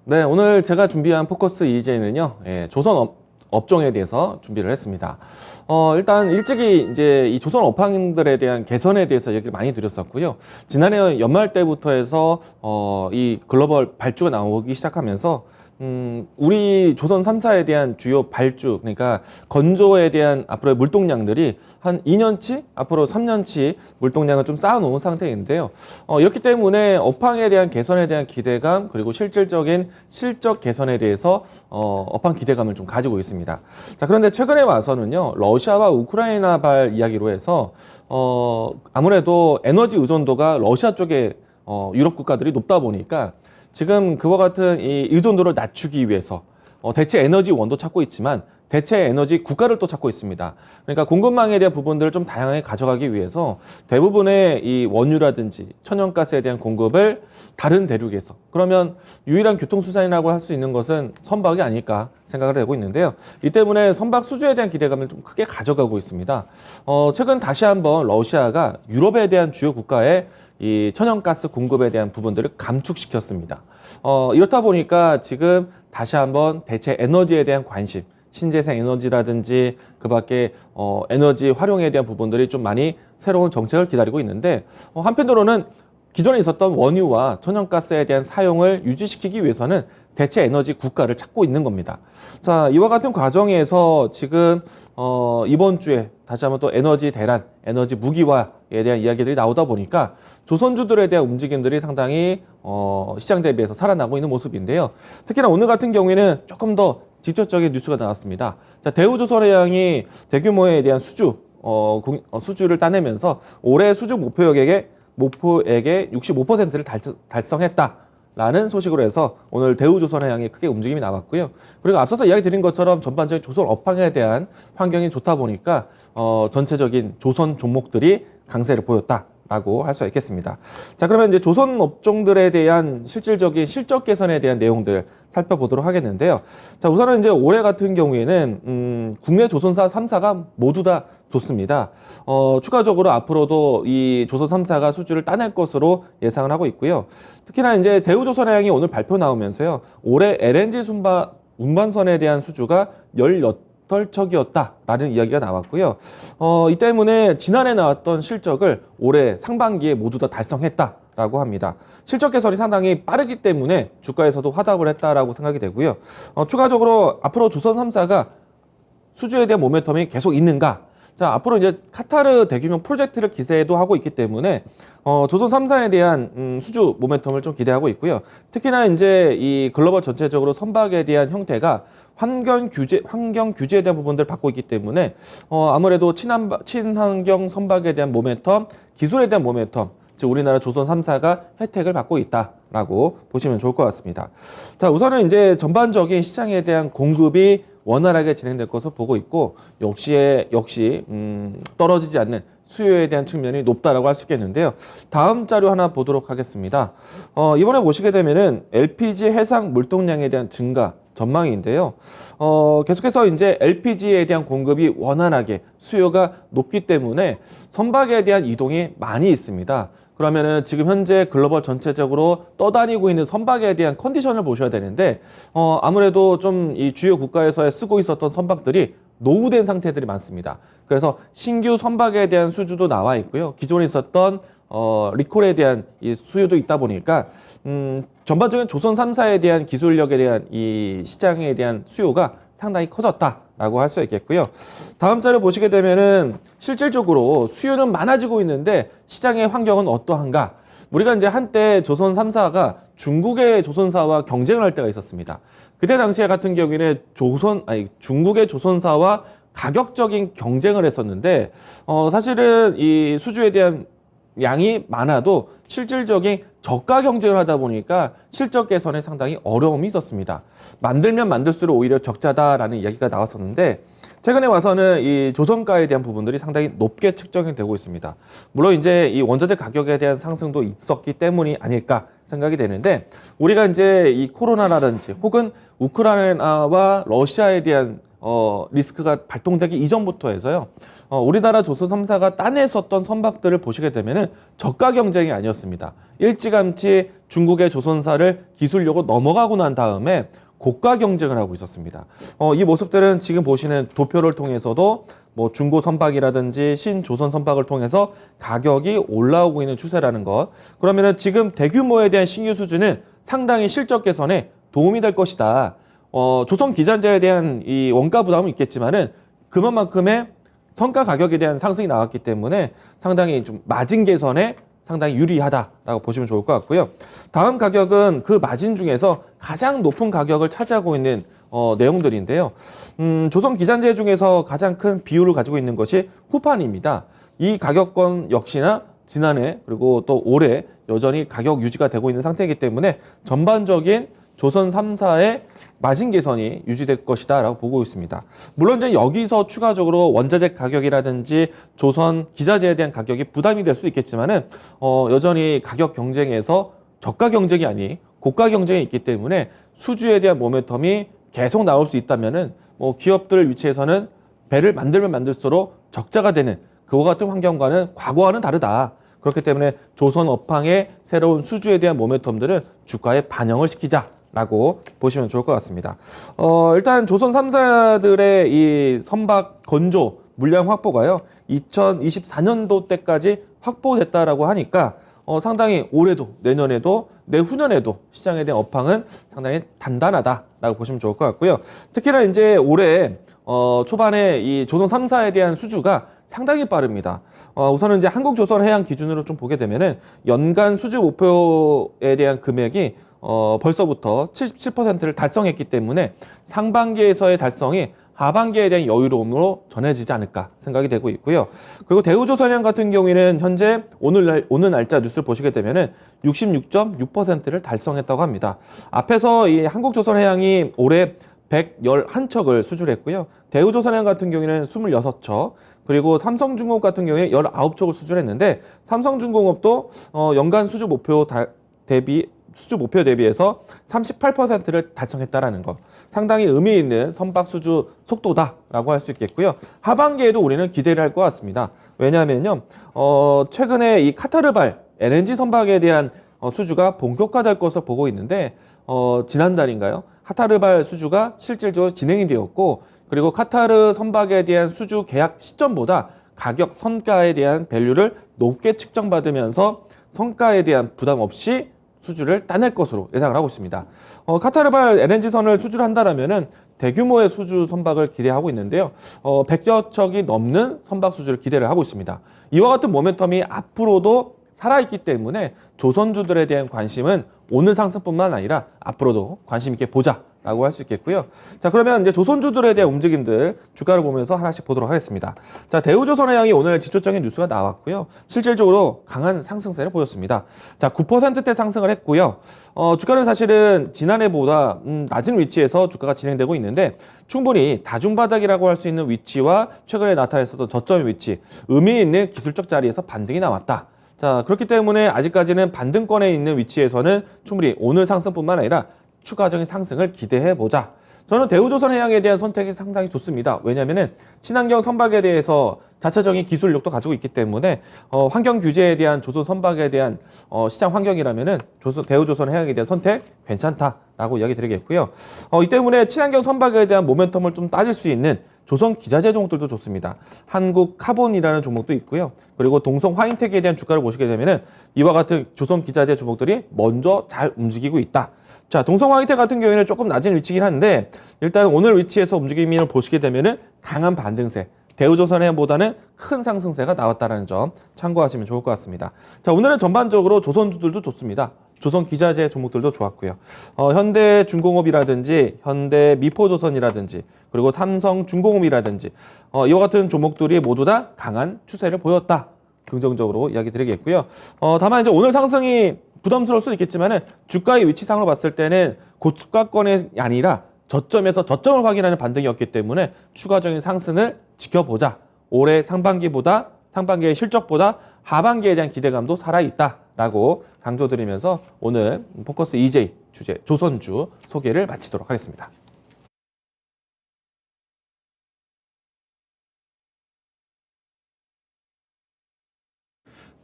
네, 오늘 제가 준비한 포커스 EJ는요, 조선 업종에 대해서 준비를 했습니다. 일단 일찍이 이제 이 조선 업황들에 대한 개선에 대해서 얘기를 많이 드렸었고요. 지난해 연말 때부터 해서 이 글로벌 발주가 나오기 시작하면서 우리 조선 3사에 대한 주요 발주, 그러니까 건조에 대한 앞으로의 물동량들이 한 2년치, 앞으로 3년치 물동량을 좀 쌓아놓은 상태인데요. 이렇기 때문에 업황에 대한 개선에 대한 기대감, 그리고 실질적인 실적 개선에 대해서 업황 기대감을 좀 가지고 있습니다. 자, 그런데 최근에 와서는요, 러시아와 우크라이나발 이야기로 해서 아무래도 에너지 의존도가 러시아 쪽에 유럽 국가들이 높다 보니까 지금 그와 같은 이 의존도를 낮추기 위해서 대체 에너지 원도 찾고 있지만 대체 에너지 국가를 또 찾고 있습니다. 그러니까 공급망에 대한 부분들을 좀 다양하게 가져가기 위해서 대부분의 이 원유라든지 천연가스에 대한 공급을 다른 대륙에서, 그러면 유일한 교통수단이라고 할 수 있는 것은 선박이 아닐까 생각을 하고 있는데요. 이 때문에 선박 수주에 대한 기대감을 좀 크게 가져가고 있습니다. 최근 다시 한번 러시아가 유럽에 대한 주요 국가에 이 천연가스 공급에 대한 부분들을 감축시켰습니다. 이렇다 보니까 지금 다시 한번 대체 에너지에 대한 관심, 신재생 에너지라든지 그 밖에 에너지 활용에 대한 부분들이 좀 많이 새로운 정책을 기다리고 있는데, 한편으로는 기존에 있었던 원유와 천연가스에 대한 사용을 유지시키기 위해서는 대체 에너지 국가를 찾고 있는 겁니다. 자, 이와 같은 과정에서 지금 이번 주에 다시 한번 또 에너지 대란, 에너지 무기화에 대한 이야기들이 나오다 보니까 조선주들에 대한 움직임들이 상당히 시장 대비해서 살아나고 있는 모습인데요. 특히나 오늘 같은 경우에는 조금 더 직접적인 뉴스가 나왔습니다. 자, 대우조선해양이 대규모에 대한 수주를 따내면서 올해 수주 목표액의 65%를 달성했다라는 소식으로 해서 오늘 대우조선해양이 크게 움직임이 나왔고요. 그리고 앞서서 이야기 드린 것처럼 전반적인 조선 업황에 대한 환경이 좋다 보니까 전체적인 조선 종목들이 강세를 보였다라고 할 수 있겠습니다. 자, 그러면 이제 조선 업종들에 대한 실질적인 실적 개선에 대한 내용들 살펴보도록 하겠는데요. 자, 우선은 이제 올해 같은 경우에는 국내 조선사 3사가 모두 다 좋습니다. 추가적으로 앞으로도 이 조선 3사가 수주를 따낼 것으로 예상을 하고 있고요. 특히나 이제 대우조선해양이 오늘 발표 나오면서요, 올해 LNG 운반선에 대한 수주가 18척이었다라는 이야기가 나왔고요. 이 때문에 지난해 나왔던 실적을 올해 상반기에 모두 다 달성했다라고 합니다. 실적 개선이 상당히 빠르기 때문에 주가에서도 화답을 했다라고 생각이 되고요. 추가적으로 앞으로 조선 3사가 수주에 대한 모멘텀이 계속 있는가? 자, 앞으로 이제 카타르 대규모 프로젝트를 기대도 하고 있기 때문에 조선 3사에 대한 수주 모멘텀을 좀 기대하고 있고요. 특히나 이제 이 글로벌 전체적으로 선박에 대한 형태가 환경 규제에 대한 부분들을 받고 있기 때문에 아무래도 친환경 선박에 대한 모멘텀, 기술에 대한 모멘텀, 즉 우리나라 조선 3사가 혜택을 받고 있다라고 보시면 좋을 것 같습니다. 자, 우선은 이제 전반적인 시장에 대한 공급이 원활하게 진행될 것으로 보고 있고, 역시 떨어지지 않는 수요에 대한 측면이 높다라고 할 수 있겠는데요. 다음 자료 하나 보도록 하겠습니다. 이번에 보시게 되면은 LPG 해상 물동량에 대한 증가 전망인데요. 계속해서 이제 LPG에 대한 공급이 원활하게 수요가 높기 때문에 선박에 대한 이동이 많이 있습니다. 그러면은 지금 현재 글로벌 전체적으로 떠다니고 있는 선박에 대한 컨디션을 보셔야 되는데, 아무래도 좀 이 주요 국가에서 쓰고 있었던 선박들이 노후된 상태들이 많습니다. 그래서 신규 선박에 대한 수주도 나와 있고요. 기존에 있었던 리콜에 대한 이 수요도 있다 보니까 전반적인 조선 3사에 대한 기술력에 대한 이 시장에 대한 수요가 상당히 커졌다라고 할 수 있겠고요. 다음 자료 보시게 되면은 실질적으로 수요는 많아지고 있는데 시장의 환경은 어떠한가? 우리가 이제 한때 조선 3사가 중국의 조선사와 경쟁을 할 때가 있었습니다. 그때 당시에 같은 경우에는 중국의 조선사와 가격적인 경쟁을 했었는데, 사실은 이 수주에 대한 양이 많아도 실질적인 저가 경쟁을 하다 보니까 실적 개선에 상당히 어려움이 있었습니다. 만들면 만들수록 오히려 적자다라는 이야기가 나왔었는데, 최근에 와서는 이 조선가에 대한 부분들이 상당히 높게 측정이 되고 있습니다. 물론 이제 이 원자재 가격에 대한 상승도 있었기 때문이 아닐까 생각이 되는데, 우리가 이제 이 코로나라든지 혹은 우크라이나와 러시아에 대한 리스크가 발동되기 이전부터 해서요. 우리나라 조선 3사가 따냈었던 선박들을 보시게 되면은 저가 경쟁이 아니었습니다. 일찌감치 중국의 조선사를 기술력으로 넘어가고 난 다음에 고가 경쟁을 하고 있었습니다. 이 모습들은 지금 보시는 도표를 통해서도 뭐 중고 선박이라든지 신조선 선박을 통해서 가격이 올라오고 있는 추세라는 것. 그러면은 지금 대규모에 대한 신규 수주는 상당히 실적 개선에 도움이 될 것이다. 조선 기잔자에 대한 이 원가 부담은 있겠지만은 그만큼의 성가 가격에 대한 상승이 나왔기 때문에 상당히 좀 마진 개선에 상당히 유리하다라고 보시면 좋을 것 같고요. 다음 가격은 그 마진 중에서 가장 높은 가격을 차지하고 있는 내용들인데요. 조선 기잔재 중에서 가장 큰 비율을 가지고 있는 것이 후판입니다. 이 가격권 역시나 지난해 그리고 또 올해 여전히 가격 유지가 되고 있는 상태이기 때문에 전반적인 조선 3사의 마진 개선이 유지될 것이다 라고 보고 있습니다. 물론 이제 여기서 추가적으로 원자재 가격이라든지 조선 기자재에 대한 가격이 부담이 될 수 있겠지만은 여전히 가격 경쟁에서 저가 경쟁이 아닌 고가 경쟁이 있기 때문에 수주에 대한 모멘텀이 계속 나올 수 있다면은 기업들 위치에서는 배를 만들면 만들수록 적자가 되는 그와 같은 환경과는 과거와는 다르다. 그렇기 때문에 조선 업황의 새로운 수주에 대한 모멘텀들은 주가에 반영을 시키자라고 보시면 좋을 것 같습니다. 일단 조선 3사들의 이 선박 건조 물량 확보가요. 2024년도 때까지 확보됐다라고 하니까 상당히 올해도 내년에도 내후년에도 시장에 대한 업황은 상당히 단단하다라고 보시면 좋을 것 같고요. 특히나 이제 올해 초반에 이 조선 3사에 대한 수주가 상당히 빠릅니다. 우선은 이제 한국조선해양 기준으로 좀 보게 되면은 연간 수주 목표에 대한 금액이 벌써부터 77%를 달성했기 때문에 상반기에서의 달성이 하반기에 대한 여유로움으로 전해지지 않을까 생각이 되고 있고요. 그리고 대우조선해양 같은 경우에는 현재 오늘 날짜 뉴스를 보시게 되면은 66.6%를 달성했다고 합니다. 앞에서 이 한국조선해양이 올해 111척을 수주를 했고요. 대우조선해양 같은 경우에는 26척, 그리고 삼성중공업 같은 경우에 19척을 수주를 했는데 삼성중공업도 연간 수주 목표 대비해서 38%를 달성했다라는 것. 상당히 의미 있는 선박 수주 속도다라고 할 수 있겠고요. 하반기에도 우리는 기대를 할 것 같습니다. 왜냐하면요, 최근에 이 카타르발 LNG 선박에 대한 수주가 본격화될 것으로 보고 있는데 지난달인가요? 카타르발 수주가 실질적으로 진행이 되었고, 그리고 카타르 선박에 대한 수주 계약 시점보다 가격 선가에 대한 밸류를 높게 측정받으면서 성가에 대한 부담 없이 수주를 따낼 것으로 예상을 하고 있습니다. 카타르발 LNG선을 수주를 한다면은 대규모의 수주 선박을 기대하고 있는데요. 100여 척이 넘는 선박 수주를 기대를 하고 있습니다. 이와 같은 모멘텀이 앞으로도 살아있기 때문에 조선주들에 대한 관심은 오늘 상승뿐만 아니라 앞으로도 관심 있게 보자라고 할 수 있겠고요. 자, 그러면 이제 조선주들에 대한 움직임들 주가를 보면서 하나씩 보도록 하겠습니다. 자, 대우조선해양이 오늘 지표적인 뉴스가 나왔고요. 실질적으로 강한 상승세를 보였습니다. 자, 9%대 상승을 했고요. 주가는 사실은 지난해보다 낮은 위치에서 주가가 진행되고 있는데 충분히 다중바닥이라고 할 수 있는 위치와 최근에 나타났었던 저점 위치, 의미 있는 기술적 자리에서 반등이 나왔다. 자, 그렇기 때문에 아직까지는 반등권에 있는 위치에서는 충분히 오늘 상승뿐만 아니라 추가적인 상승을 기대해보자. 저는 대우조선해양에 대한 선택이 상당히 좋습니다. 왜냐하면 친환경 선박에 대해서 자체적인 기술력도 가지고 있기 때문에 환경 규제에 대한 조선 선박에 대한 시장 환경이라면은 대우조선해양에 대한 선택 괜찮다라고 이야기 드리겠고요. 이 때문에 친환경 선박에 대한 모멘텀을 좀 따질 수 있는 조선 기자재 종목들도 좋습니다. 한국 카본이라는 종목도 있고요. 그리고 동성 화인텍에 대한 주가를 보시게 되면은 이와 같은 조선 기자재 종목들이 먼저 잘 움직이고 있다. 자, 동성 화이텍 같은 경우에는 조금 낮은 위치긴 한데 일단 오늘 위치에서 움직임을 보시게 되면은 강한 반등세, 대우조선해양보다는 큰 상승세가 나왔다는 점 참고하시면 좋을 것 같습니다. 자, 오늘은 전반적으로 조선주들도 좋습니다. 조선 기자재 종목들도 좋았고요. 현대중공업이라든지 현대미포조선이라든지 그리고 삼성중공업이라든지 이와 같은 종목들이 모두 다 강한 추세를 보였다. 긍정적으로 이야기 드리겠고요. 다만 이제 오늘 상승이 부담스러울 수는 있겠지만은 주가의 위치상으로 봤을 때는 고가권이 아니라 저점에서 저점을 확인하는 반등이었기 때문에 추가적인 상승을 지켜보자. 올해 상반기의 실적보다 하반기에 대한 기대감도 살아있다라고 강조드리면서 오늘 포커스 EJ 주제 조선주 소개를 마치도록 하겠습니다.